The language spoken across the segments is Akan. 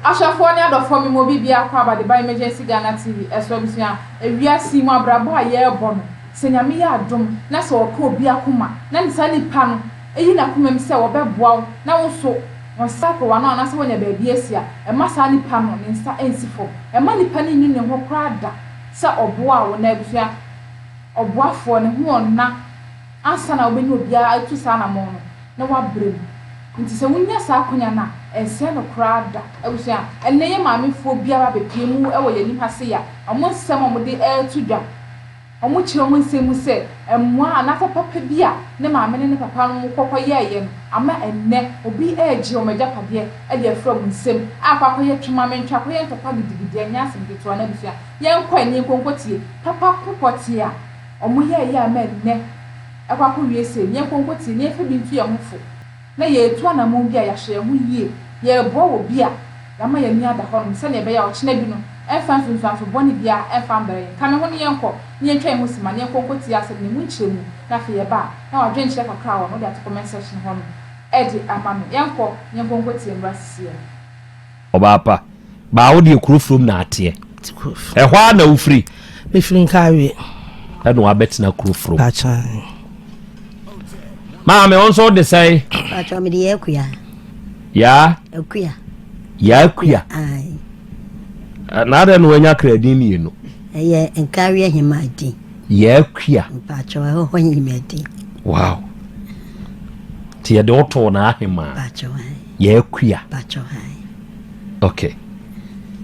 Ashafo ne adofo me mo bibia kwa ba de ba emergency Ghana TV eso bisia ewia si mu abrabo aye ebo no senyame ya adom na se okọ obi akoma na nsa nipa no eyi na komam se obeboa na wo so won sako wa no na se wonya ba bi asia e ma sa nipa no ne nsa ensifo e ma nipa ni nyi ne ho krada se oboa wo na ebusua oboafo ne ho onna ansa na obenya obi atu sa na mo no na wa brem nti se wonya sa akonya na ense no krada ebusua enne ye maamefo biara bepie mu e wo ye nipa se ya omo nsem omo de etu dwa omo kire omo nsem se emwa anafa papa bia ne maame ne papa no kokko ye no ama enne obi eji omaja pade e de afra mu nsem akwa koye twema mentwa koye papa gidigidi anya asem geto na ebusua ye nkwa eni konkotie papa kokotie a omo ye ama enne akwa ko wiese nye konkotie ne efe bi ntu ye hofo na ye etu anamon bia ya hye hu yie ye bo wo bia ya ma ya ni ada ho se na ebe ya o chena bi no efa nsunsu boni bia efa mbere kame ho ne yenko ne ntwa ho sima ne konkoti asem ne mu nchiremu na fe ye ba na wa dwen chire kakra wo no de comment section ho no edi ama no yenko ne konkoti mbra sisi obapa ba wo de kurufrum na ate ehwa na ufri me firi nkawe e no abetina kurufrum acha Mama onso de say acha me de ekuya ya ekuya ai na da no wanya kredin ni no eye enkawe ahimadi ya ekuya acha ho himadi wow ti ya de oto na ahima acha ya ekuya acha okay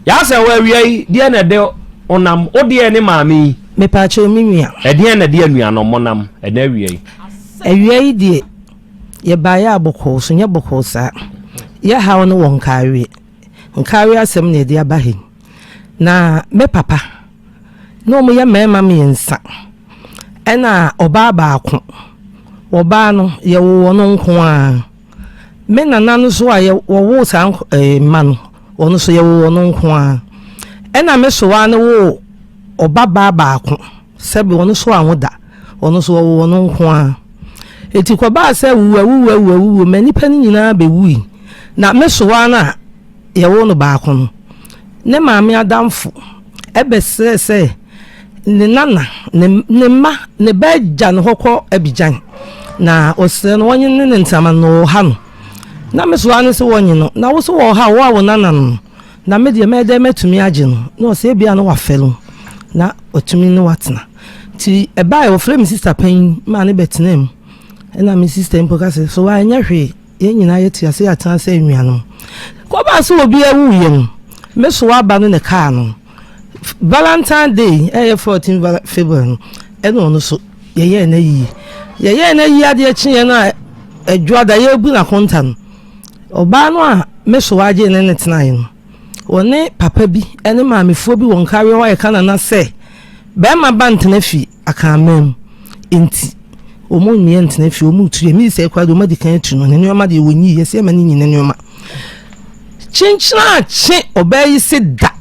ya se wa wi de na de onam ode ne maami me pa acha mi nua de na de anua no monam e na wi ewia die ye baaya aboko so nya boko sa ye hawo no wonkawe nkawe asem na de abahin na me papa no mo ye mema me nsa ena oba baako oba no ye wo no nko a me nana no so a ye wo sa ma no ono so ye wo no nko a ena me so wa no wo oba baako sebe ono so ahoda ono so wo no nko a eti kwa ba se wu mani pani nyina be wu na mesowa na ye wo no baako no ne maame adamfo ebe se ne nana ne ma ne beja no hokọ abijan na ose no wonye ne ntama no ha no na mesowa ne se wonye no na wo so wo ha wo nana no na me de me de metumi age no na ose bia no wa felo na otumi ne watena ti eba e wo frame sister pen ma ne betenem ena mi sister mpoka se so wa nya hwe ye nyina ye tia se atan se nnuano ko ba so obi awu ye no me so wa ba no ne car no Valentine Day 14 February eno no so ye na yi ade chi na adwada ye bu na konta no oba no a me so wa je ne tenae no woni papa bi ene maamefo bi won kawe wa ye kana na se be ma bant na fi akamam enti omo nwie ntena fi omo tu emi se kwado ma dikan tu no ne nyoma de wonyi ye se ma ni nyina nyoma chinchina chi obayi se da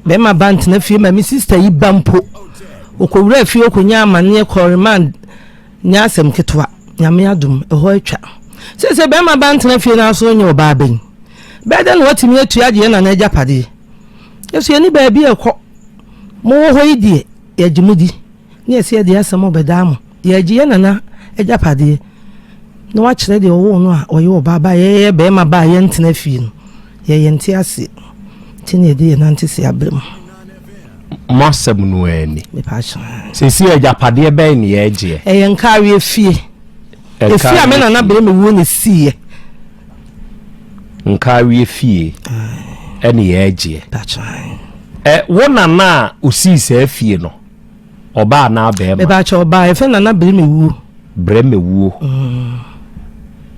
be ma bant na fi ma mi sister yi bampo okowura fi okonya amane koremand nya asem ketwa nyame adum eho atwa se be ma bant na fi na so nya oba ben be de no watimi atu age na na ajapade yeso ni ba bi ekọ mo ho idie ya jimudi ni ese de asem obedamo ye giye nana ajapade no wa kire de owo no a oye oba ba ye be ma ba ye ntena fi no ye nti ase tini de na nti se abrem masem no ani me pasha se ajapade be ni ye giye e nkawe fie efie a me nana bre me wo ne sie nkawe fie eni ye giye pasha wo nana usi se fie no oba na be ma ba cha oba e fe nana bre me wu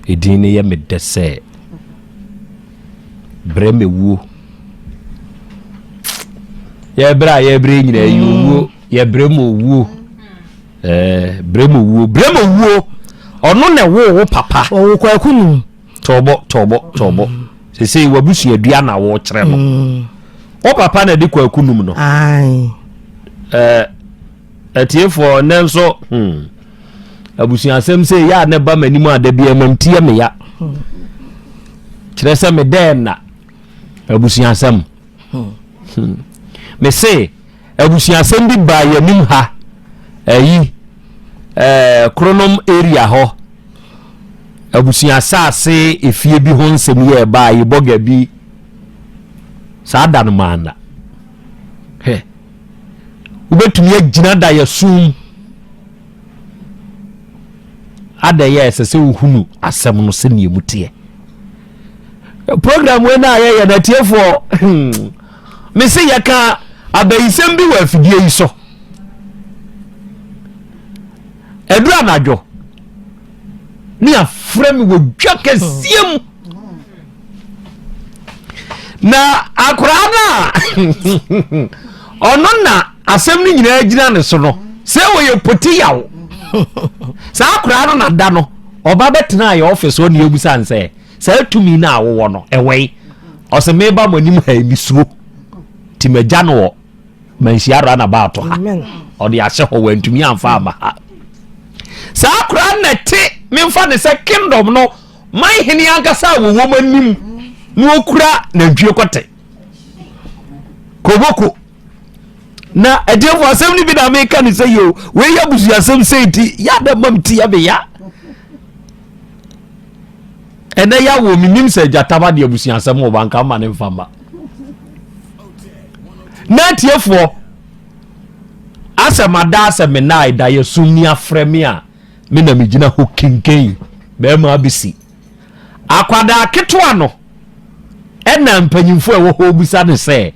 edin ye me dese bre me wu ye bra nyina yu ye bre mo wu bre mo wu ono ne wo papa wo kwakunu tobo se wabusu adua na wo kire no wo papa na de kwakunum no ai atiefo nenso abusuan asem se ya ne ba manimu adabia mamtie me ya kire se me den na abusuasam me say abusuasam bi ba yanim ha ayi kronom area ho abusuasa ase efie bi ho nsem ye ba yi boga bi sa dan manda he ubetumi agina da yasum ada ye sese uhunu asem no se ne mutie program we na ye na tiefo me se yaka abayisem bi wa afidie yi so edu anajo ni afrem wo dwaka siem na akura na ono na asem ni nyina agina ne so no se wo ye poti yawo sa akura no na da no oba betena ya office oni ebusa nse sa tumi na awo no ewei ose meba monim ha emisuo timaja no manhiara na ba to ha odi ahye ho wantumi amfa ama ha sa akura na te memfa ne se kingdom no man hini ankasa wo manim no okura na dwie kote koboko na edefo asem ni bi na make ni say yo we ya busu asem say ti ya da mam ti ya be ya ene ya wo minim se jataba de busu asem wo banka ma ne mfamba na tiefo asem ada asem na ida ye sumni afremi a me na migina ho kinken be ma bisi akwada ketwa no ena mpanyimfo e wo ho busa ne say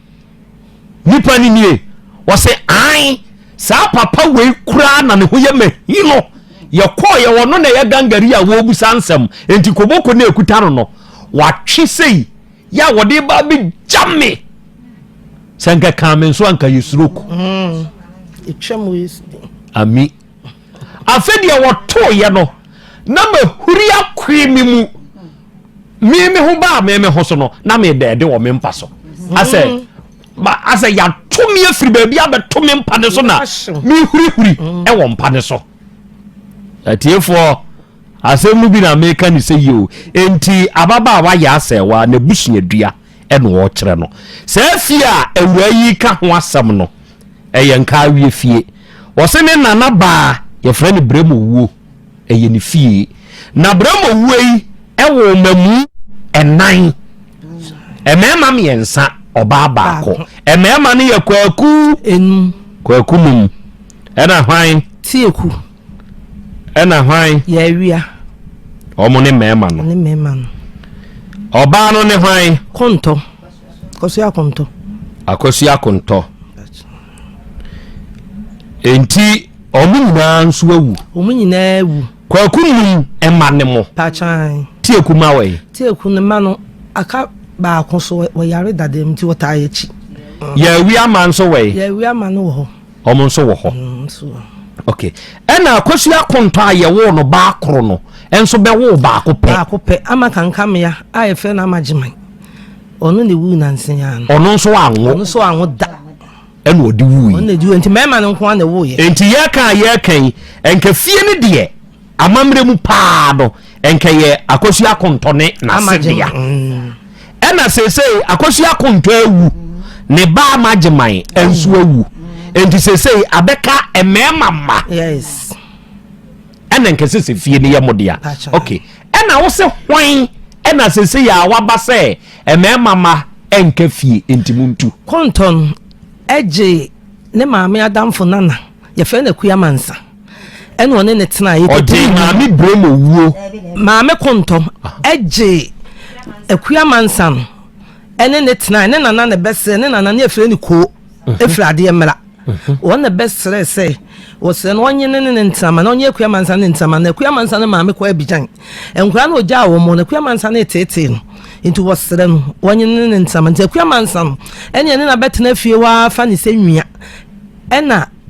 nipa ni nie wose ai sa papa we kura na ne ho ye mahino ye ko ye wono na ye gangari a wo busa nsem enti koboko na ekuta no watwe sei ya wode ba bi jamme sanka kamen so anka yisroko etwam wis ami afedi e woto ye no na mahuri akwemi mu me ho ba me ho so no na me de wo me mpa so ase ba asa ya tumi afiri ba bia be tumi mpane so na mi huri e wo mpane so atiefo asem bi na meka ni say yo enti ababa wa ya asewa na busua dua e no wo kire no sa fia awura yi ka ho asem no e ye nka wie fie wo se ne nana ba ye frɛ ne bremo wuo e ye ne fie na bremo wuo yi e wo mamu enan e mema me yensa oba baako emema ne yakwaku enum kwaku num ena hwan tieku ena hwan ya wia omo ne mema no oba no ne hwan konto kosi akonto akosi akonto enti omo nyina nso awu kwaku num ema ne mo pachan tieku mawe tieku ne ma no aka ba konso wo yare dadem ti wota ayechi ya wi aman so we ya wi aman wo ho omo so wo ho okay ena akosu akonto aye wo no ba akoro no enso be wo ba akopɛ ama kankam ya aye fe na amagiman ono ne wu na nsen ya no ono so anwo da ena odi wu ono di enti mema ne nko na wo ye enti ye kan enka fie ne de amamre mu pa do enka ye akosu akonto ne na sebia ena sesei akosu akonto awu ne ba mageman enso awu enti sesei abeka emema ma yes ena nkese se fie ne yemodia okay ena wo se hwan ena sesei ya waba se emema ma enka fie enti muntu konton eje ne maame adamfo nana ye fe na kuyamansa ena one ne tena ye oje maame bremo wuo maame konton eje akuyamansa no ene ne tena ne nana ne bese ne nana ne efre ni ko efre ade emra won ne bese se wo se no onye ne ntama na onye akuyamansa ne ntama na akuyamansa ne maame ko abijan enkura na oja wo mo na akuyamansa ne tete no into wo sere no onye ne ntama nti akuyamansa no ene ne na betena fie wa fa ne se nwia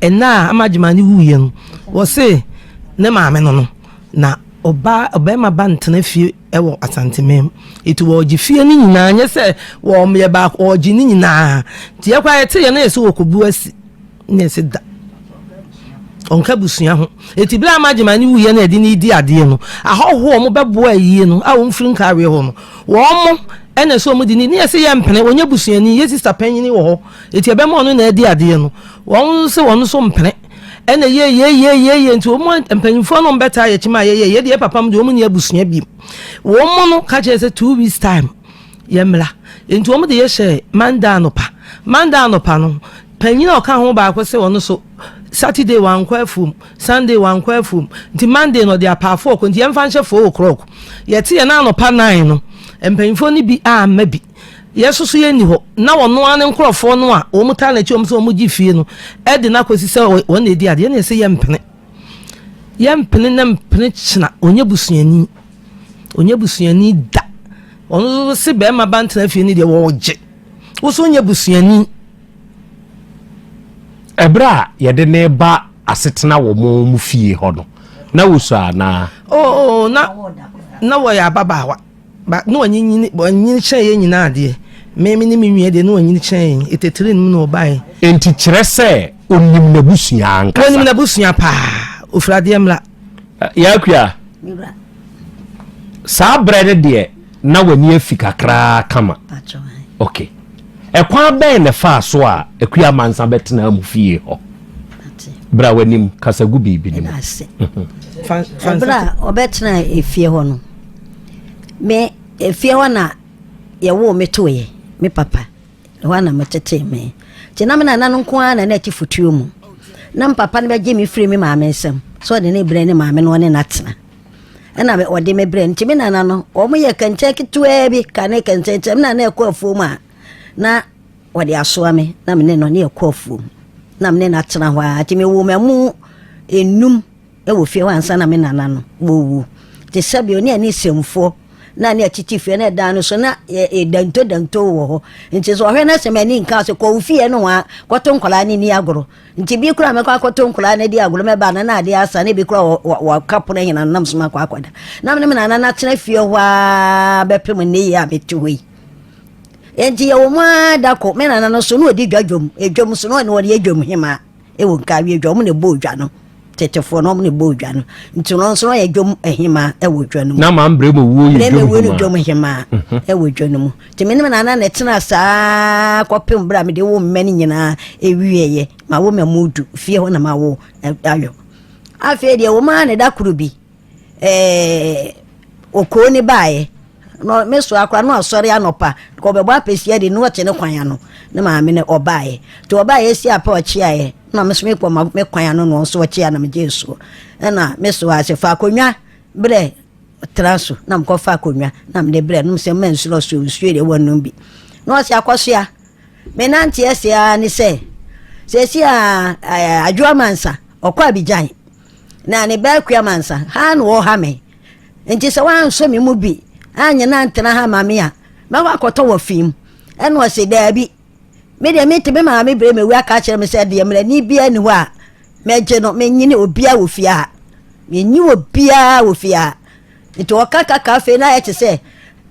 ena amagimani wuye no wo se ne maame no na oba ma bantena fie ewo Asante mem itu wo gifie ni nyina nye se wo me ba o gi ni nyina ti yakwa yete ye na yeso wo kobu asi ne se da onka busua ho eti bla magema ni wuye na edi ni di ade no ahoho mo beboa yie no a wo mfiri nkawe ho no wo mo ene so mo di ni ese ye mpene onye busua ni ye sister panyini wo ho eti ebe mo no na edi ade no won se won so mpene ene ye nti wo mo mpanyimfo no mbeta ye chima ye de papa mo de wo mo ni abusua bi wo mo no ka che se 2 weeks time ye mla nti wo mo de ye hye manda no pa no panyina o ka ho ba ko se won so Saturday one kwafum Sunday one kwafum nti Monday no dia pa 4 ko nti yemfa nhye 4 o'clock yeti ye na no pa 9 no empanyimfo ni bi a ma bi yesusu ye ni ho na wono ane nkrofo no a wo muta na chi wo so mo gifie no e de na kwesi se wo na edi ade na se yempene na mpene china onye busuani da ono se be ma bantena fie ni de wo je wo so onye busuani ebra ye de ne ba asetena wo mu fie ho no na wo so ana na wo ya babawa ba no anyini che nyina ade memi ni menwie de no anyini che etetire nim no bai enti kire se onim na busua anka onim na busua pa ofrade emla ya kwa sa brede de na wani afika kra kama okay ekwa ben ne fa so a ekua mansa betena mu fie ho bra wanim kasagu bibi ni bra obetena efie ho no me efie ho na ye wo metoye me papa ho na metete me tina me na nko ana na ati futuo mu na papa ne beje me firi me maame nsem so de ne bre ne maame no ne natena na me ode me bre ntimi na no o mo ye kanche kitwa bi kane kanche me na ekọ afuo mu a na ode asoa me na me ne no ne ekọ afuo na me ne natena ho a ti me wo mamu enum e wo fie wansa na me nana no wo ti sabio ne ani semfo na ne atiti fie na da no so na danto wo ho nti so hwe na semani nka so ko fie no wa kwato nkola ni agoro nti bi kura me kwa kwato nkola na di agoro me ba na ade asa na bi kura wa kapo na hina nam so makwa akwada na me nana na tena fie wa bepem ne ya betuwi enti ye wo ma da ko me nana no so no odi dwadwom edwom so no ne wo de dwom hima e wo nka wi dwom ne bo dwa no tetefo no ne bo dwa no nti no so ye dwom ehima e wo dwa no na ma mbre mo wo ye dwom hima e wo dwa no mu ti me nana na tena saa kopem bra me de wo mmani nyina e wieye ma wo mamudu fie ho na ma wo ayo afi de wo ma ne da kuru bi okoo ni baaye no meso akra no asori anopa ko bebo apesia de no wote ne kwan ano ne ma me ne obaaye to obaaye si apa ochiaye na meso me kwa me kwan ano no so ochia na me jesu na meso ase fa konwa bre traso na mko fa konwa na me bre no se mensuro so usuere wonu bi no se akosoa me nanti ese a ni se si adwa mansa okwa abijan na ne ba kwa mansa ha no wo ha me nti se wan so me mu bi anya na ntena ha mame a ma wa koto wa fim eno se Dabi me de me tebe ma me bre me wi aka kire me se de mra ni bia ni ho a meje no me nyine obia wo fia me nyi obia wo fia nti o kaka ka fe na ya te se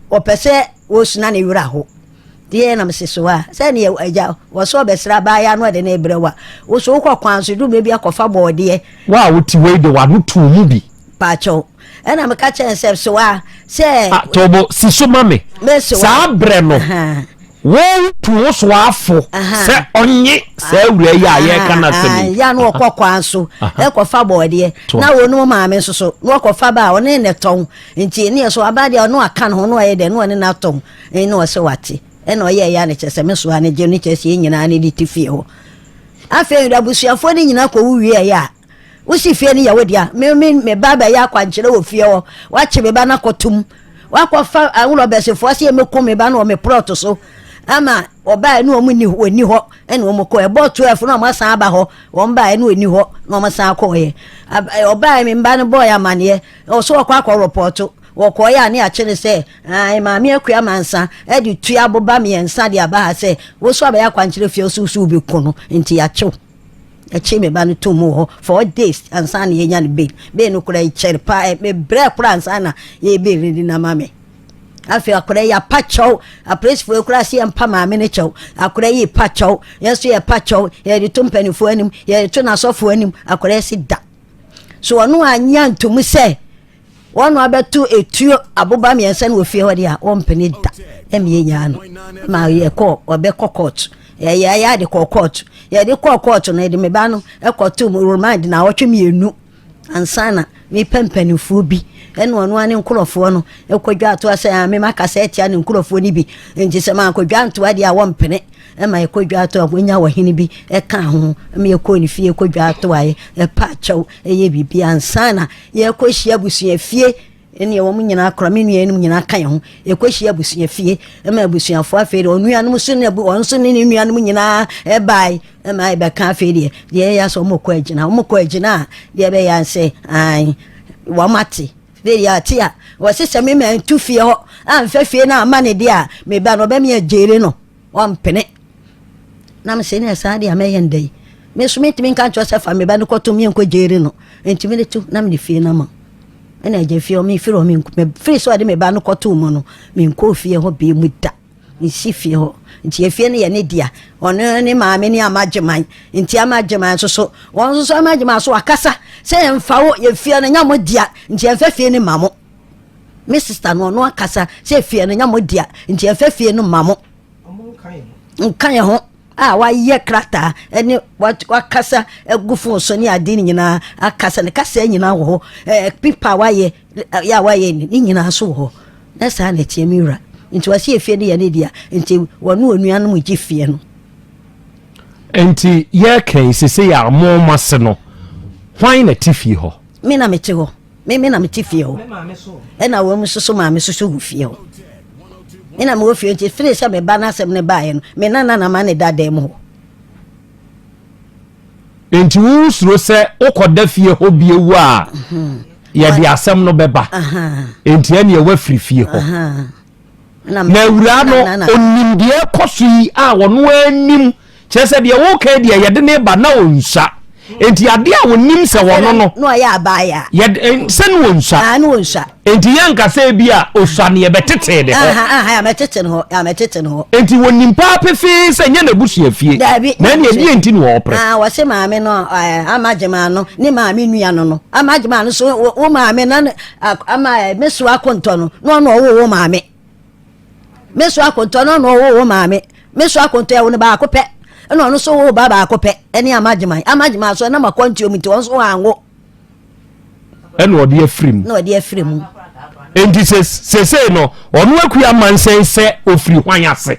o pese wo suna ne wura ho de na me se so a se ne aja wo so besra ba ya no de na bre wa wo so ko kwanso du me bia kofa boode wa wo ti we de wa do tu mu bi pacho ena me ka chen so a se tobo si so mame sa bre no wo tu so afo se onye se wura ya ye kana semi ya no kwakwanso e kofa boode na wo no maame so no kofa ba o ne ton nti ne so abade o no aka no no ye de no ne na ton no se wate ena ye ya ne chese me so ane je ne chese nyina ne ditifie ho afi da busuafo ne nyina ko wuwie ya usi fie ni yawo dia me baba ya kwankyere wo fie wo wache me ba na kotum wakwafa awulo besefo ase me ko me ba na o me plot so ama oba enu omu ni oni ho enu omu ko e bo 12 na mo san aba ho wo mba enu oni ho na mo san ko ye oba me mba no boy amane o so kwa report wo ko ya ni a kire se ai ma me akua mansa e di tua boba me ensa de aba ha se wo so aba ya kwankyere fie so bi kono nti ya chew eche me ba no to mu ho 4 days ansa na ye nya ne be no kura chere pa me bre kura ansa na ye be ri na mame afi akora ya pacho apresifo ekura se empa maame ne chew akora yi pacho yeso ye pacho ye de tumpanifo anim ye de to na sofo anim akora si da so onu anya ntomu se wonu abetu etuo aboba miensa na ofie hodi a wompene da emye nya no ma ye ko obe court ya de court ya de court no de meba no ekoto mu remind na wotwe mienu ansana mi pempanifu bi eno onu ane nkurofo no ekwadwa ato ase me makasa etia ne nkurofo ni bi nti se ma akwadwa nto ade a wompene ema ekwadwa ato abonya wahini bi eka ho me ekọ ni fie ekwadwa ato aye epa chaw eye bibi ansana ye ekohia busua fie ene wo nyina akora me nuanum nyina kan ho ekohia busua fie ema abusuafo afere onuanum so ne onso ne nuanum nyina ebai ema ebe kan afere de ya so mokọ agina de be ya se ai wamati de ya tia wo sese me man tu fie ho amfa fie na amane de a me ba no be me agere no wampene na me se ne sa de ameyen dei me sumiti min kan chose fa me ba no koto me enko jere no enti me tu na me fie na ma ena je fie o me firo me free so de me ba no koto mu no me enko fie ho be mu da me si fie ho nti efie ne ye ne dia ono ne maame ne amageman nti amageman so won so amageman so akasa se emfa wo ye fie ne nyamo dia nti emfa fie ne mamo me sister no akasa se fie ne nyamo dia nti emfa fie ne mamo nkan ho wa ye krata ene wakasa egufo so ne ade nyina akasa ne kasa nyina wo pipa wa ye ni nyina so wo na sa na tie miwra nti wasi efie ne ye ne dia nti wonu onuanum gi fie no enti ye kan sese ya mo mase no hwan na tifie ho me na mete ho me na mete fie ho ena wo mu so maame so gu fie ho ina mo fie nti fire se me ba na asem ne ba ye no me na ma ne dadem ho enti wo suro se ukoda fie ho biewu a ye de asem no beba enti ene ye wa firi fie ho na wura no onimdie koso yi a wono anim chese de wo ka de ye de ne ba na onsa enti ade a wonim se wono no ya abaya ye se no onsa no onsa enti yanka se bia osua ne ye betete de ho ya metete no enti wonim pa pefe se nya na busu afie na ne die enti no opre wase maame no amagema no ni maame nua no amagema no so wo maame na ama meso akonto no wo maame meso akonto no wo maame meso akonto ya wo ne ba akopɛ eno no so wo baba akopɛ ene amagema so na makonti omiti won so anwo eno ode afrim no ode afrim enti se no onu akua mansen se ofiri hwan ase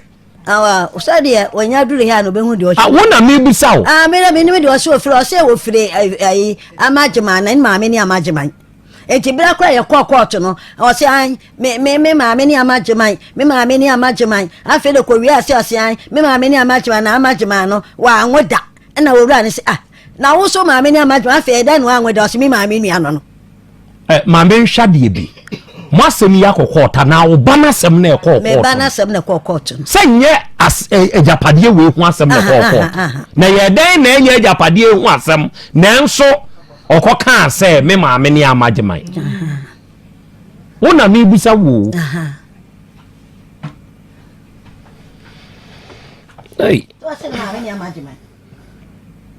usade wonya dure ha no behu de o wona me bisa wo me na me ni de o se ofiri ai amagema na maame ni amagema enti bra kwa ye court no o se an me maame ni amagema me maame ni amagema afi de ko wi ase o se an me maame ni amagema na amagema no wa anwoda na wura ne se na wo so maame ni amagema afi da no anwoda o se me maame ni ano no maame nhwade bi mo asem ya kokota na wo bana asem na ekọ me bana asem na court no se nye ejapade we hu asem na court na ye den na enye ejapade hu asem na enso okoka se me maame ni amageman wona me busa wo hey to se maame ni amageman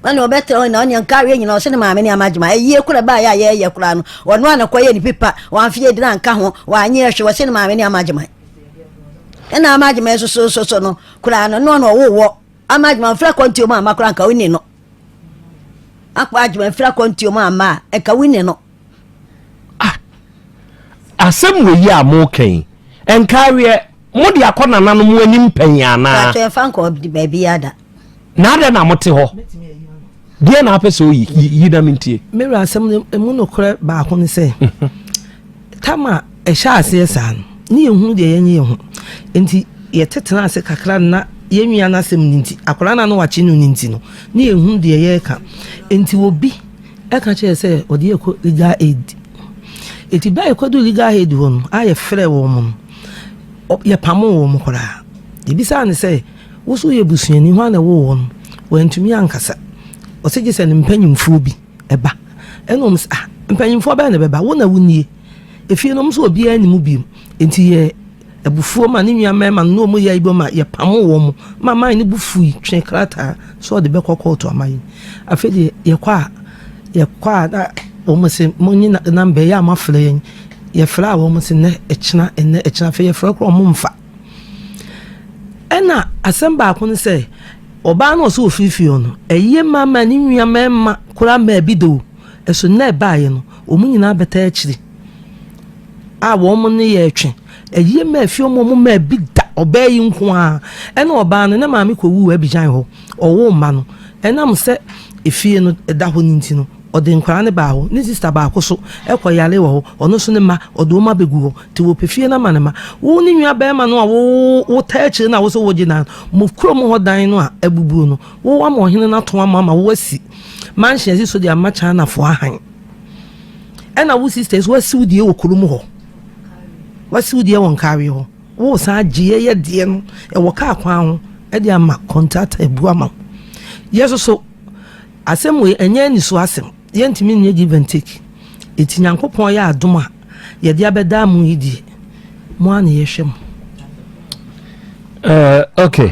wani obetre on na onye nkawe nyina o se maame ni amagema eye kura ba ya ye kura no ono ana koye ni pipa wan fie dina nka ho wa anye hwe o se maame ni amagema ena amagema so no kura no no wo amagema fra konti o ma makura nka wini no akpa agema fra konti o ma eka wini no asem we ya mo kan enkawe mo de akona nanu mo anim panyana to fa nka obi baby ada na ada na mote ho dia na apese o yi da mintie mero asem emu no kore ba ho ne se tama ehya ase san ni ehunu de yenye ho enti ye tetena ase kakra na yenwia na asem ninti akora na no wachi no ninti no ni ehunu de ye ka enti obi eka che se odi eko legal aid eti ba ekodu legal aid ho no aye frɛ wo mo ye pamo wo mo kora ebisa ne se wo so ye busuani ho na wo no wantumi ankasa o se je se ne mpanyimfo bi eba enom mpanyimfo ba na beba wo na wunie efie no mso obi animu bi enti ye ebufuo ma ne nua mema no mu ya ibo ma ye pamo wo mu mama ni bufu twen krata so de be kokko to amayi afedi ye kwa na wo mu se munyi na mbe ya mafle yen ye fra wo mu se ne echina fe ye fra kro mu mfa ena asem ba ko ne se oba na so ofifio no eye mama ni nua mema kura ma bido eso na ba ye no omunyina beta akiri a wo mu ne ye twen eye ma afio mu ma bi da obayi nko a ena oba no na maami ko wu abijan ho owo ma no ena mo se efie no da ho ninti no ode nkwara ne ba ho ne sister ba ko so ekoyale wo ono so ne ma ode o ma begu ho ti wo pefie na ma ne ma wo ni nwa ba ma no a wo ta akiri na wo so wo gina mo kuro mo ho dan no a abubu no wo wa mo hene na to ama wo asi manhye si so dia ma cha na fo ahan ena wo sisters wo si wo die wo kuro mo ho wasi wo die won carry ho wo sa gie ye die no e wo ka kwa ho e dia ma contact ebu ama yeso so asem we enya ni so asem ye ntimi nye give and take etinyankopon ya adoma ye dia beda mu yidi mo an ye hwem okay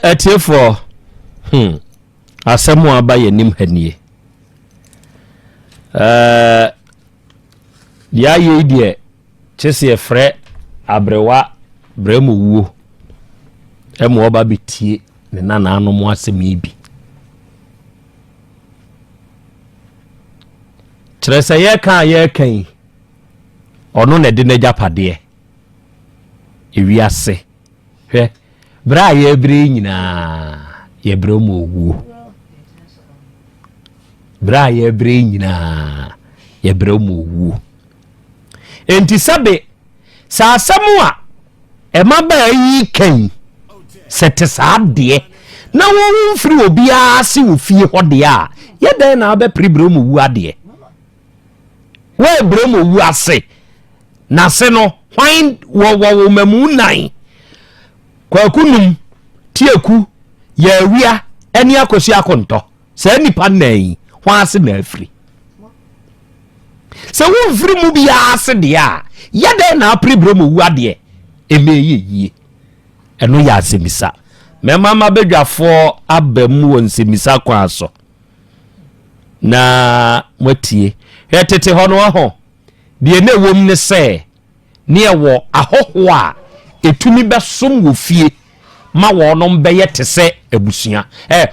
etiefo asem aba ye nim hanie dia ye die chese ye frɛ abrewa bremu wuo emo oba betie ne nana no mo asem ibi kyerese ye kan ono ne de ne japade ewi ase hwɛ bra ye bre nyina ye bremu wuo bra ye bre nyina ye bremu wuo enti sabe sa asamu a emaba yi kan sete saade na wo firi obi ase wo fie hode a ye den na be pribromu wu ade we bromu wu ase na se no hwan wo mamu nan kwakunum tieku ya awia eni akosi akonto se nipa nan hwan ase na afiri se wo firi mu bi ase de a ye den na pribromu wu ade emeye eno ya semisa me mama bedwafo abamu won semisa kwa aso na mwatie hetete hono ho de ne wom ne se ne ewo ahoho a etumi besom wo fie ma wo no mbeye te se abusua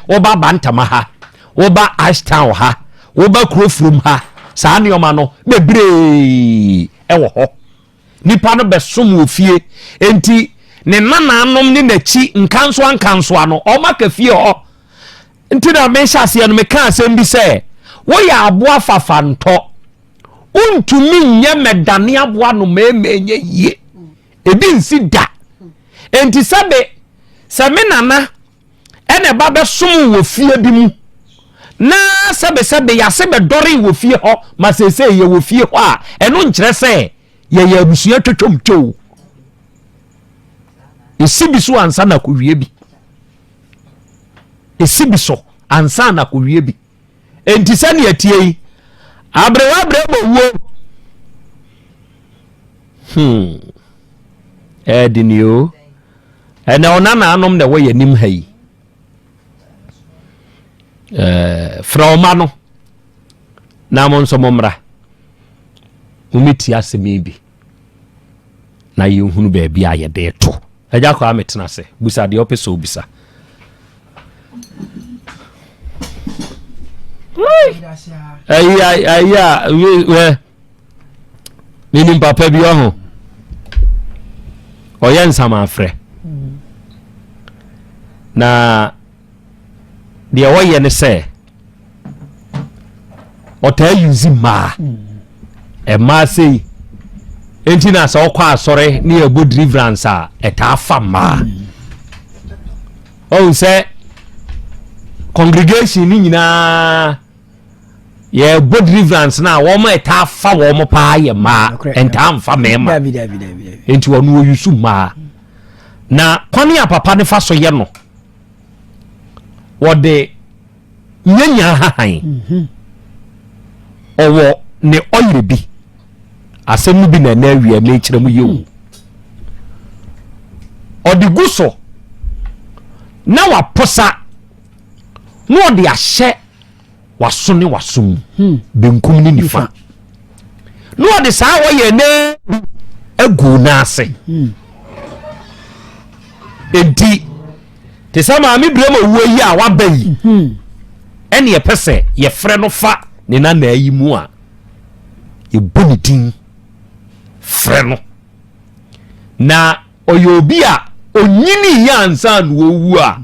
wo ba bantama ha wo ba ashtown ha wo ba krofrum ha saa ne oma no bebre ewo ho nipa no besom wo fie enti ne nana anom ne nachi nkanso ano o maka fie ho enti na me hyase no me ka asem bi se wo ya aboa fafanto untumi nye medane aboa no menye ye ebi nsi da enti sabe se me nana ene ba besom wo fie bi mu na sabe ya se be dore wo fie ho ma se ye wo fie ho a eno nkyere se ye abusua twetwomtwo esibiso ansa na kowie bi esibiso ansa na kowie bi enti sane atie abrewa wo edinio ena onana anom na we yanim hayi froma no na mo nso momra umiti asemi bi na yehunu ba bia ye de to eja kwa metena se busa de opeso bisa aya we nini papa bi ho oyen sama afre na de oye ne se ota yuzi ma e ma sei enti na sa okwa asore ne ebo deliverance a eta afa ma o se congregation ni nyina ye bo deliverance na wo ma eta afa wo mo pa ye ma enta amfa mema enti wonu oyusu ma na kwani apapa ne fa so ye no wode nyanya hahan owo ne oyire bi asem bi na na awie na ekire mu yewu odiguso na waposa no odi ahye waso ne wasom benkum ni nifa no odi saa wo ye ne agu na ase enti te sama mi brema wo yi a wa bayi ene ye pese ye frɛ no fa ne na na ayi mu a ye bonitin frɛ no na oyobi a onyini ya ansa no wu a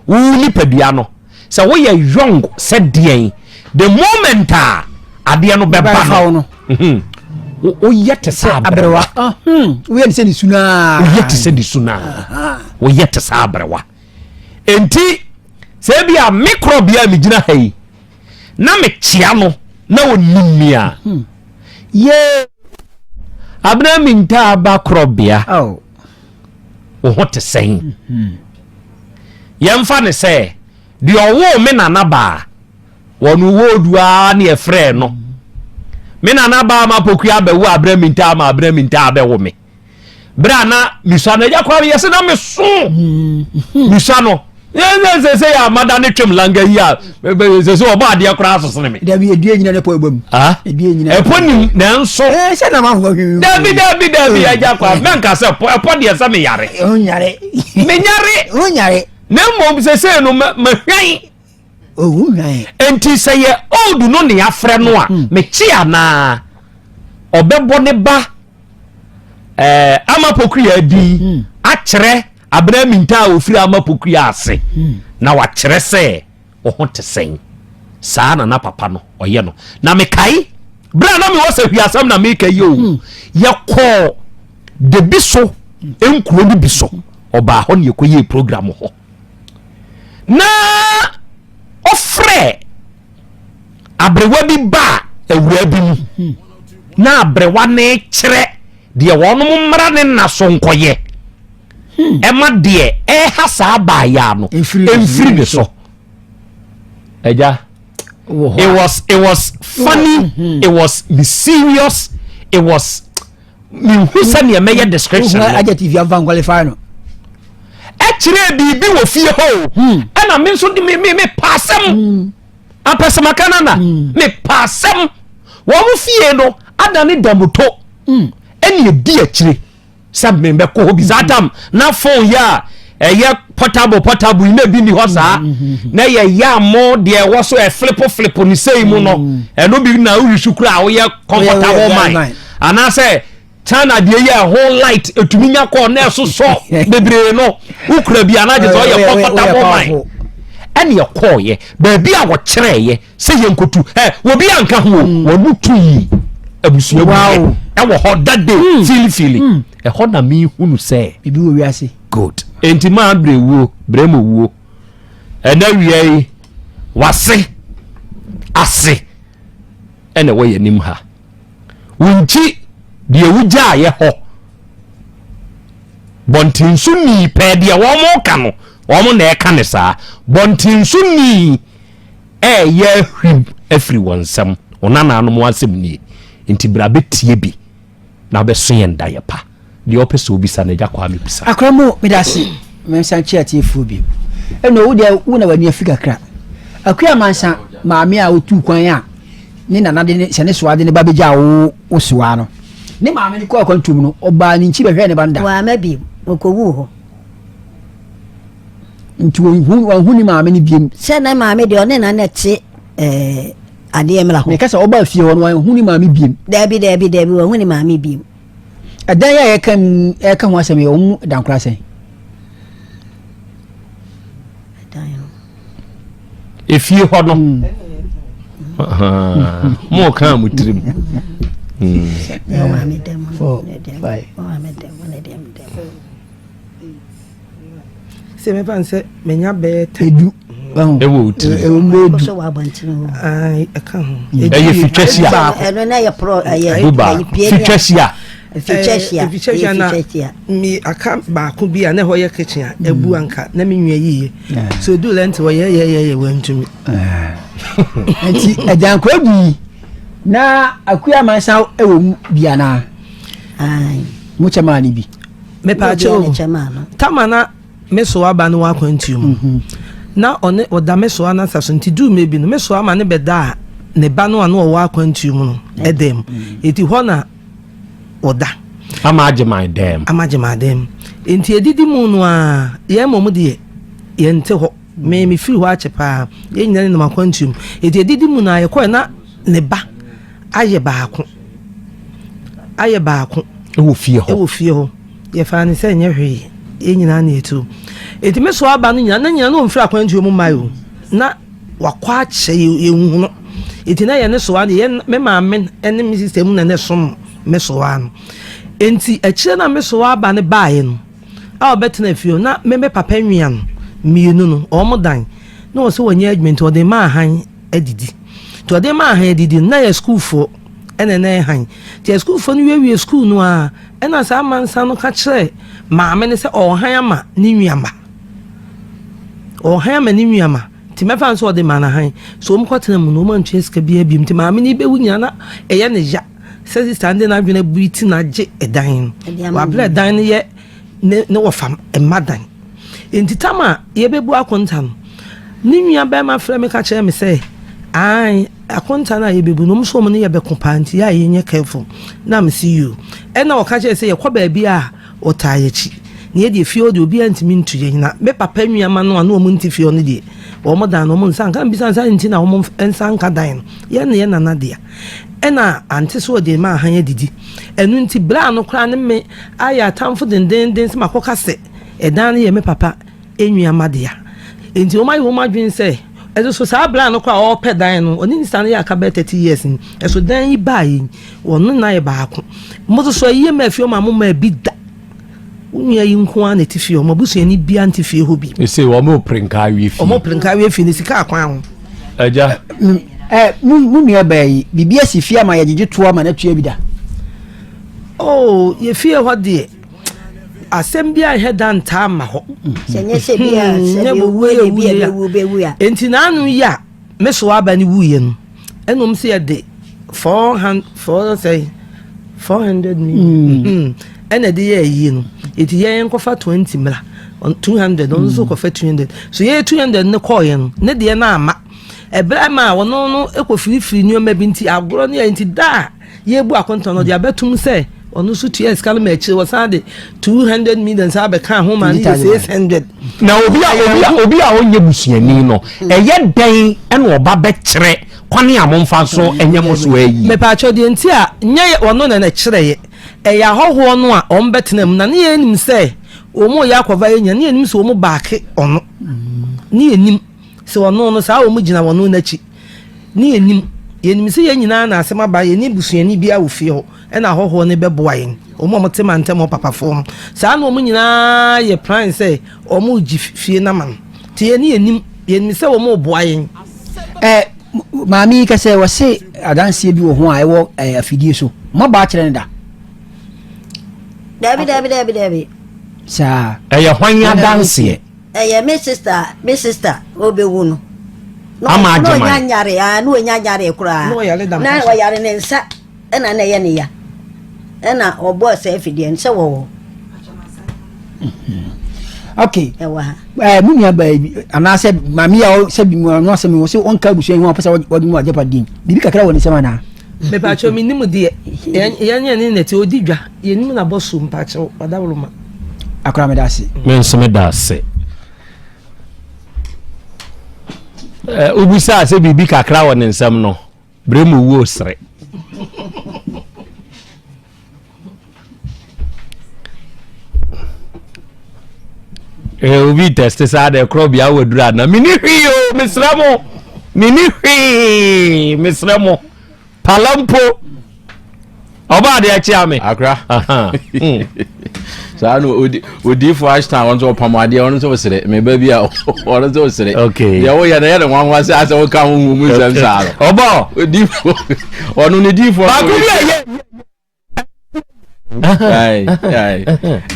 wu ni padua no sɛ wo ye young sɛ deɛn the moment a ade no bɛba no o yete sa abrewa wo yete se ni suna o yete se ni suna o yete sa abrewa enti sɛ bia microbia mi gina hai na me chia no na onimia ye abna minta ba krobia oh o hote sen yemfa ne sɛ de owo me nana ba wonu wodua ne efre no me nana ba ma pokua be wo abra minta ma abra minta be wo me bra na misa na yakwa yese na me so misa no se ya mada ne twem langa yi a se oba de akra so sene me Dabi edue nyina ne po ebam edue nyina epo ni na nso se na ma ho hwi Dabi ya jakwa menka se epo de se me yare me nyare na mom se no me hwan oh hwan enti se ye old no ne afre no a me chia na obebo ne ba amapokua di akyere abra minta ofiri amapokua ase na wa kyere se wo ho te sen saa na papa no oye no na me kai bra na me wo se hwiasam na me kai o ye ko de biso enkuro ni biso oba ho ne yekoye program ho na ofre abrewa bi ba ewura bi mu na abrewa ne kyere de wonom mmara ne naso nkoye ema de hasa ba ya no emfiri ne so eja it was funny it was mysterious it was me who said me make description adjective ya van qualify no kyere bibi wo fie ho ana me so de me pasem apesem akana na me pasem wo mo fie no ada ne damuto eni edi akyire sabme be ko bi zatam na phone ya eye portable ina bi ni ho saa na ye ya mo de wo so e flip ni sei mu no eno bi na uri shukura wo ye comfortable mind ana say China de ye whole light etumi nya ko na so bebre no ukura bi ana je so ye comfortable mind eni ye ko ye ba bi a wo kyere ye se ye nkotu wo bi anka ho wo mutu yi abusuye wow ewo ho that day feeling e ho na mi hunu se bibi wo wiase good enti ma brewo bremo wo e na wiei wase ase ene wo ye nim ha wunchi de wugya ye ho bontinsu ni pe de wo mo ka no wo mo na e ka ne saa bontinsu ni ye hwim everyone sam onana no mo asem ni enti bra betie bi na be so yenda ye pa de opeso obi sa na ja kwa me bisa akramo medasi mensan chiati fu bi eno wo de wo na wani afika kra akua mansa maame a otu kwan a ni nana de se ne so ade ne ba beja wo soa no ne maame ni ko akwantum no oba ni nchi behwe ne banda wa mabi okowu ho nti wo hu ni maame ni biem se na maame de one na na te ade emla ho me kasa oba fie ho no hu ni maame biem dabi wo hu ni maame biem adan ya kan ho asem ye o dan kra sen efie ho no mo kan mutrim maame dem se me panse menya be tedu ewo utri so wa bantin ai aka ho ye fitwasia eno na ye pro ye fitwasia na mi aka ba ko bi a na ho ye kitchen a ebu anka na me nwa yiye so do lent wo ye wantumi enti adan ko abu na akua mansa ewo bia na ai mo chama ni bi me pa cho tamana me so aba no akwantum na one oda me so ana saso nti du me bi no me so ama ne beda ne ba no ana o akwantum no edem eti ho na oda amaje my dem enti edidi mu no a ye momu de ye nte ho me firi ho achepa ye nyane no makwantum eti edidi mu na ye ko na ne ba aye baako ewo fie ho ye fa ne se nye hwe ye nyina na etu eti me so aba no nyina no mfiri akwantum mu mayo na wakwa ache ye hu no eti na ye ne so ane ye me maame ene me system na ne som me so anu enti akire na me so aba ne baaye no a obetena fie na me papa nwia no mienu no omodan na wo se wonye adwment o de ma han adidi to de ma han adidi na ya school fo ene na han ti school fo no wie school no a ena sa mansa no ka kire maame ne se o han ama ni nwia ma ti me fan so de ma na han so mo kwatena mu no man tweska bia bim ti maame ni be wunya na eye ne ja se standing na dwena buiti na je edan wa bla dan ye ne wo fam emadan enti tama ye bebu akonta no ni nwia ba ma frɛ me ka kire me se ai akonta na ye bebu no so mo ne ye be kompanti ya ye nye careful na me see you e na wo ka kire se ye kwa ba bia o ta ye chi ne ye de fie o de obi antimi ntu ye na me papa nwia ma no ana o mo nti fie o ne de wo mo dan no mo nsan kan bisa nsan nti na wo mo nsan ka dan ye na ye na na de ena ante so de ma han adidi enu nti bra no kra ne me aya tamfo den se makoka se edan ye me papa enwia madea enti o ma dwen se ezo so sa bra no kra o pedan no oni ni stand ya ka be 30 years ni eso dan yi bai wonu na ye baako mo so ye ma fie ma mo ma bi da unye yi nko an eti o mo busu ani bia anti fie ho bi e se wo mo prenka wi fi ni sika akwan ho aja mu nua bayi bibia si fie ma yagege to ama na tua bi da oh ye fie ho de asem bia he dan ta ma ho senye se bia se wu ya enti na anu ya me so aba ni wuye no enom se ye de 400 million ena de ye yi no eti ye enkofa 20 mla 200 on so kofa 200 so ye 200 ne koye no ne de na ama ebrama wono no ekofirifiri nyoma binti agoro ne enti da ye bu akonto no de abetum se onu so tua skala ma echi wasade 200 million sa be kan ho ma ni 600 na obi a onye busuani no eye den ena oba be kire kwane amomfa so enye mo so ayi me pa cho de enti a nye wono na kire ye eya hoho no a ombetenam na ne enim se omo ya akova enya ne enim se omo baake ono ne enim se wono no sa omo gina wono na chi ne enim se ye nyina na asema ba ye ni busuani bia wo fie ho na hoho ne beboa yen omo motema ntemo papa fom sa na omo nyina ye plan se omo gi fie na man te ye ne enim se omo boa yen maami ka se wose adanse bi wo ho a ewo afidie so mo ba kire ne da Dabi. Sa. Hwanya dance. My sister, obewu no. Ama no nyanyare, no nyanyare kura. No yale dam. Na wa yare ne nsa, na ye ne ya. Na obo se afidie nse wo. Okay. Ewa. Mu nya ba bi ana se mami ya se bi mu no se mi wo se on ka busu en ho pesa wodi mu ajepa din. Bibi kakra woni se mana. Me pa cho mi nimu de yanya ni neti odidwa ye nimu na bosu mpa cho odawuluma akra me dase me nsome dase ubisa se bibi kakra woni nsam no bremu wo sre ubi test sa de Krobea wadura na mini hwi o misramo palampo oba de achi ame akra sa no odi for hashtag on so pamade on so sere me ba bia on so sere okay ya wo ya na ya de nwanwa se ase wo ka ho mu sem sa oba odi onu ni di for ba ku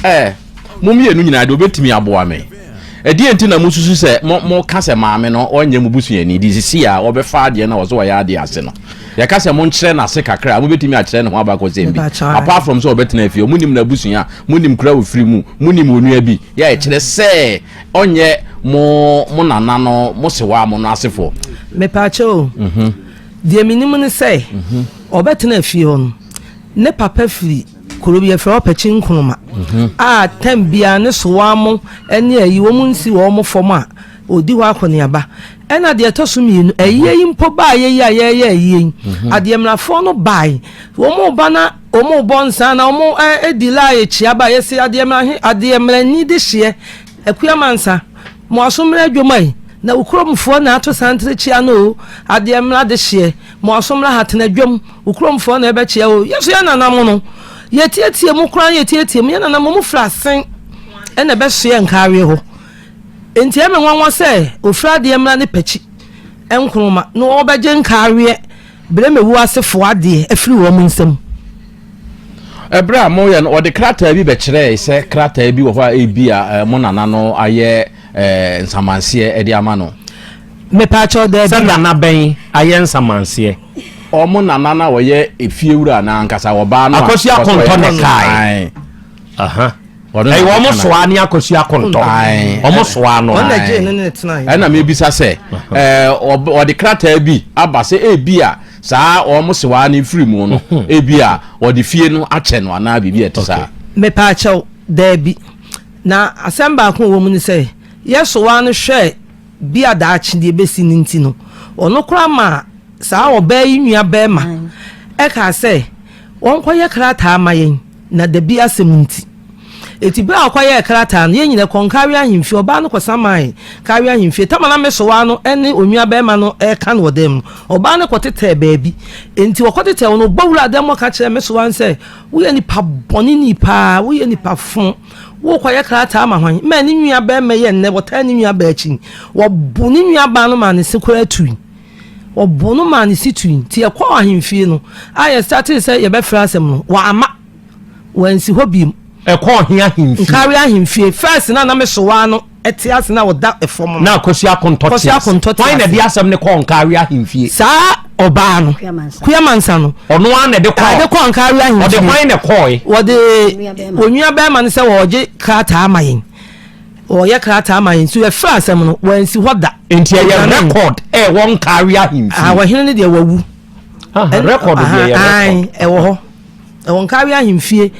ye mum ye nu nyina de obetimi aboa me edi enti na mususu se mo ka se maame no onye mu busuani di sisi a obefa ade na wo so ya ade ase no ya ka se mo nkyere na se kakra mo betimi a kyere ne ho aba ko zembi apart from so obetena afie munim na busunya munim kra wo firi mu munim onua bi ya kyere se onye mo nana no mo se wa mo no asefo me pa cho de minim ne say obetena afie ho ne papa firi Krobea fra opachi nkroma a tambia ne so wa mo ene ayi wo mu nsi wo mo fom a odi wa akoniaba ena de etosumienu ayi mpo ba ayi ade mrafo no bai wo mo ba na o mo bonsa na o mo edila echi aba yesi ade mra ni de hye akuamansa mo asomra adwomai na ukromfo na ato santre chia no ade mra de hye mo asomra hatena adwom ukromfo na ebe chia o yeso ya nanam no yetietie mu kran yetietie mu ya nanam mu frasen ena be hye nkawe ho enti eme nwanwa se ofra de emra ne pachi enkroma no obeje nkawe bre mewu asefo ade afiri wo mu nsem ebra mo ye no ode krata bi be kire se krata bi wo ho ebia mo nana no aye nsamanse e de ama no me pacho de se nana ben aye nsamanse o mo nana na wo ye efiewura na ankasa wo ba no akosi akonto ne kai aha Hey, almost one year because you are content. Almost one. And maybe say, or the crater be, Abba say, beer, sir, almost one free moon, a beer, or the fear no action, or now be beer to say. Me pacho, Dabi. Now, Asem back woman say, yes, one share beer Dutch in the basin in Tino, or no crama, sa or bear in your bema. Eka say, one quiet crata my na the beer semunti. Eti bra akwaye krata na yenyine konkari ahimfi oba no kosamai kari ahimfi tamana mesowa no ene onua bema no e kan wodem oba no kotete baabi enti wokotete no bawura dem ka kire mesowa nse wo ye nipa boni nipa wo ye nipa fon wo kwaye krata ama hwan ma ni nua bema ye nne wota ni nua ba achi wo bu ni nua ba no ma ne sekura tui wo bu no ma ne situi ti e kwa ahimfi no aye started say ye be fra asem no wa ama wansi hobim ekọ hia himfi nkari ahimfie first na mesowa no etias na woda efom na akosi akontote why na de asem ne kọ nkari ahimfie sa oba no kuyamansa no ono an na de kọ nkari ahimfie o de why na kọ wode onua ba ma ne se woje krata amayin o ye krata amayin so e first am no wansi hoda enti ye record won nkari ahimfie wa hene ne de wawu record de ye e wo ho won kari ahimfie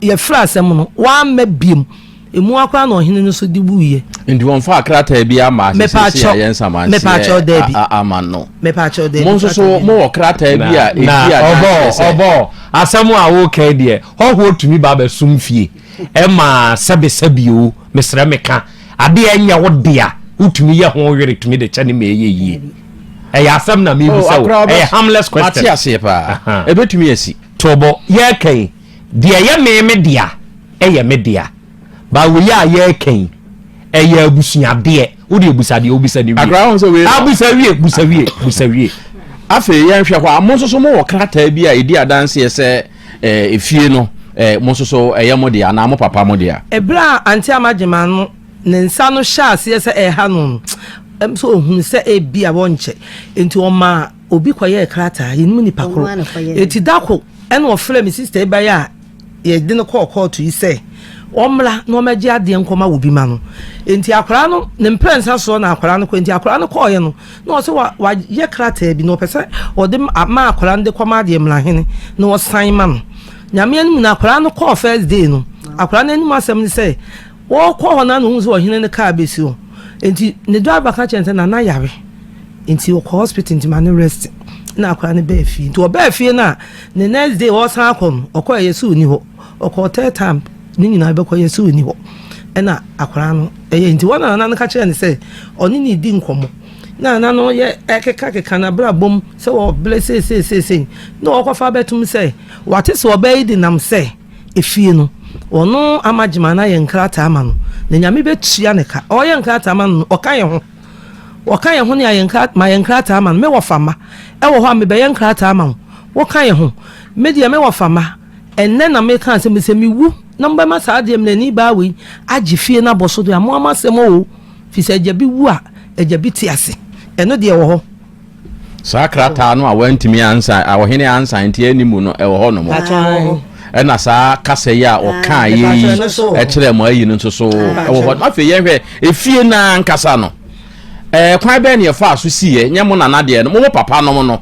ye fra asem no wa ma biem emu akwa na ohene no so dibuye ndi won fa krata bi ama se ye nsamanse me pacho Dabi ama no me pacho Dabi mo so mo krata bi a obo asem a wo kai de ho tumi ba ba sumfie e ma sabio mesra meka ade anya wo de a utumi ye ho were tumi de chane me ye ya asem na me bi se wo harmless question atiase pa e betumi asi tobo ye kan de ye me dia ye me dia ba wo ya ye kan ye abusunya de wo de abusade obusade wi agra so we busawie afi ye hwe kwa mo so mo wo krata bi a edi adanse ye se efie no mo so ye mo dia na mo papa mo dia ebra anti amagema no ne nsa no sha se ye se ha no so ohun se ebi a wonche enti o ma obi kwaye krata yinu ni pakoro eti dako ene ofre mi sister eba ya ye de no call to you say omla no maji ade nkoma wo bi ma no enti akora no ne mprensa so na akora no ko enti akora no call ye no no so wa ye krata bi no pese o de ma akora de kwama de mla hene no o san ma no nyame anu na akora no call first day no akora no anu asem ni say wo call na no hu so hene ne car besi o enti ne driver ka chente na na yare enti o hospital enti man rest na akwa ne be fie nti o be fie na the next day o san akon okọ yesu ni ho okọ third time ni nyina be kọ yesu ni ho na akwa no nti wona na ka kire ne say oni ni di nkomo na no ye ekeka na bra bom say o bless say no okọ fa betum say what is o be di nam say efie no ono amagima na ye nkrata ama no na nyame betua ne ka o ye nkrata ama no o kan ye ho waka ye ho ne ayenka ma yenkrata ama me wo fama e wo ho me be yenkrata ama wo kan ye ho me de me wo fama enne na me kan se me wu na mba ma sa de me ni ba wi agi fie na boso do ama se mo fi se eja bi wu a eja bi ti ase eno de wo ho Sakrata no a wantimi ansa a wohene ansa ntie animu no e wo ho no mo na sa kasa ya o kan yi e kire mo ayi no so e wo ho afi ye hwe efie na nkasa no kwan be ne fa so siye nyemo nana de no mo papa no no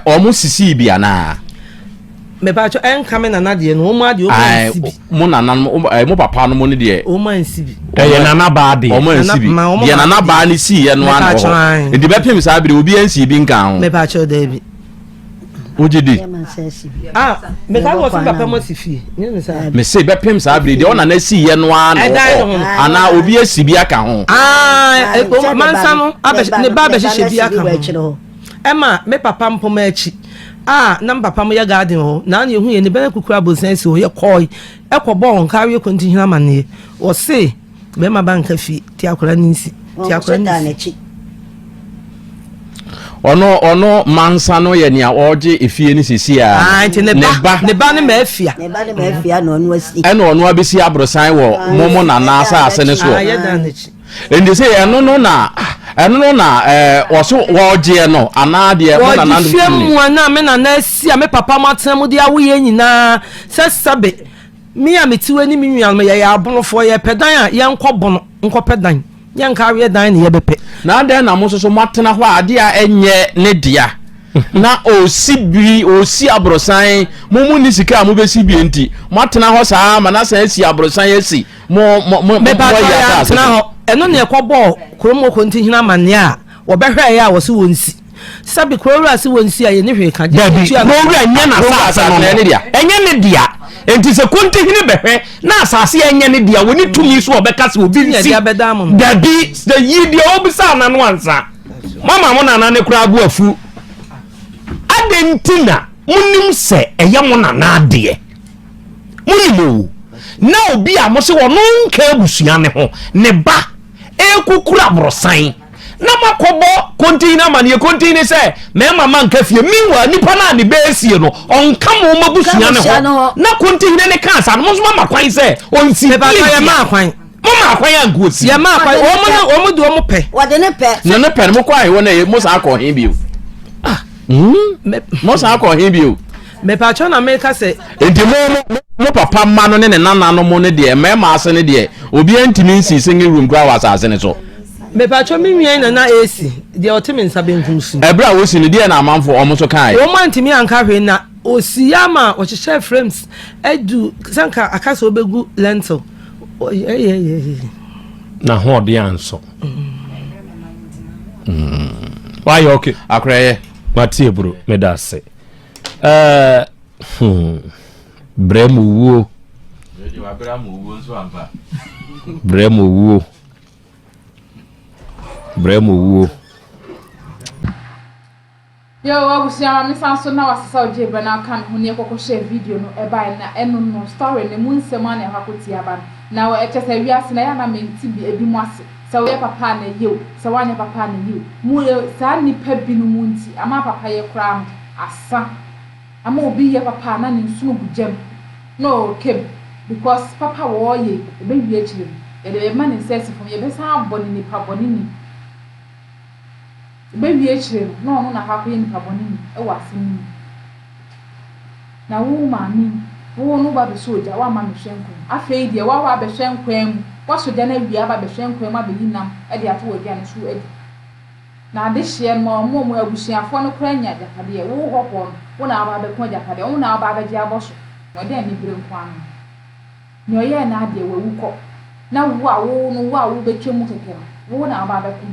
o mo sisi bia na me ba cho en kame nana de no mo ade o mo sibi mo nana mo papa no mo ne de o man sibi ye nana ba de o man sibi ye nana ba ni si ye no an ho ndi be pem sa bi obi ansi bi nkan ho me ba cho Dabi ojidi me ka wo fi papa mo sifi me say be pem sa bi de o nana si ye no an ana obi asi bi aka ho mansa no ne ba be hye bi aka ho ema me papa mpo ma achi na papa mo ya garden ho na na ehu ye ne be kukura bosan si ho ye koi ekobọ nkawe konti hina mane o se be ma banka fi ti akora ninsi ti akora ninsi ono mansa no ye nia oje efie ni sisi a ne ba ne ma afia no ono asi ono abesi abrosan wo momo na na asa asene so ndi se eno no na oso woje no anade mo na nandu mu na me na na asi a me papa matem mu de awoye nyina sesabe mi a metiwe ni mi nwan me ye abonofo ye pedan a ye nkobono nkopedan ye nkawe dan ne ye bepe na den na mo so matena ho ade a enye ne dia na osi abrosan mo ni sika mo be si bi enti matena ho saa ma na san si abrosan yesi mo ya tena ho eno ne ekobọ kromo konti hina mane a wo behwe ya wo se wonsi sabi krowura se wonsi a ye ne hwe ka je krowura nya na sa no ne dia enye ne dia enti se konti hine behwe na asase enye ne dia woni tumi so obeka se obi nsi dabi the yidi obisa na no ansa mama mo na ne kura agu afu adentina munim se eye mo na na ade munimu na obi a mo se wono nka abusua ne ho ne ba ekukura brosan na makobo kontina mane kontina se me mama nka fie minwa nipa na ne beesie no onka mo mabusua ne ho na kontina ne kansa no mo so mama kwan se onsi be ba ya ma kwan mama kwan ya ngosi ya ma kwan o mo do mo pe wo de ne pe ne pe mo kwan wo na mo sa akọ hin bio mo sa akọ hin bio me pa cho na me ka se enti mo papa ma no ne nana no mo ne de me ma ase ne de obi antimi nsi singing room gra was ase ne so me pa cho mi nwan na AC de otimi nsabe nfunsu ebra wo si ne de na amanfo o mo so kai o ma ntimi anka hwe na osiyama o chehye frames edu sanka akasa obegu lentil na ho de anso why okay akreye matie bro me da se bremu wuo yo wabusia mi sanso na wasesa ojebe na kan ho ne kokko share video no e bai na eno no story ne mu nsema na hakoti aba na wo eche se wiase na ya na menti bi ebi mu ase se wo papa na yew se wanya papa na yew mu sa nipa bi no mu nti ama papa ye kra asa ama obi ye papa na ne nsuno bugem no kem because papa wo ye e be wi achire e de ma ne sense fom ye be sa aboni nipa boni ni e be wi achire no na ha ko ye nipa boni ni e wase ni na wo ma mi wo no ba be soja wa ma me hwenko afei de wa be hwenko wa soja na wi aba be hwenko ma be yinam e de ato wodi ane so edi na de hye mo abusuafo no kra nya jakade ye wo hokon wo na aba be ko jakade wo na aba be ji aboso wo de ani bire nko anu ni oye na ade wo wuko na wo a wo be twemu keke wo na aba be ko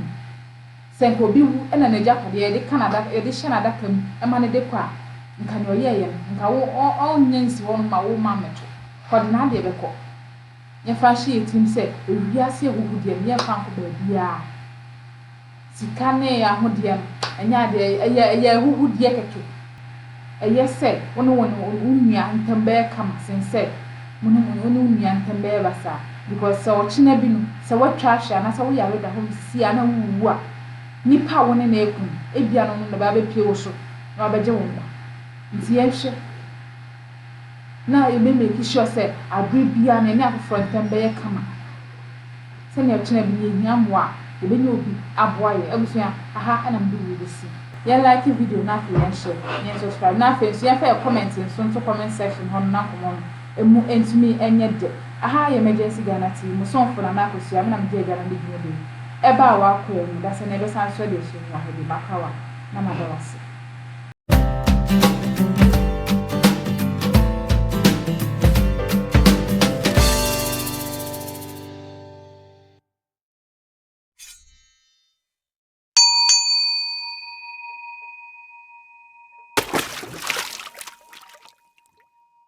senko bi wu na na jakade ye de Canada ye de hye na daka mu e ma ne de kwa nka ni oye ye nka wo nyansi wo ma wo ma meto ko de na ade be ko ye fa hye etim se ewiase egugu de ye fa ko ba bia sikane ya hodie enya de eye huhudie keke eye se wono unua ntembe kama sense wono unua ntembe basa because so china bi no se watwa na se wo yare da ho si ana wuwu a nipa woni na ekun ebia no no ba be pie wo so na ba je wo ba nti ehwe na ebe make sure se abri bia na ne afofo ntembe kama se ne china bi nyamwa ebenye obi aboa ye abusua aha ana mdu wudisi yɛn like video na afei yɛn share yɛn subscribe na afei nso yɛn fɛ comment nso nto comment section hɔ na kɔmɔ no emu entumi enye de aha yɛ emergency Ghana TV mu sonfo na akosua me na me de Ghana de bi eba wa akɔ mu da sɛ na ebe san so de so no ha de makawa na madawase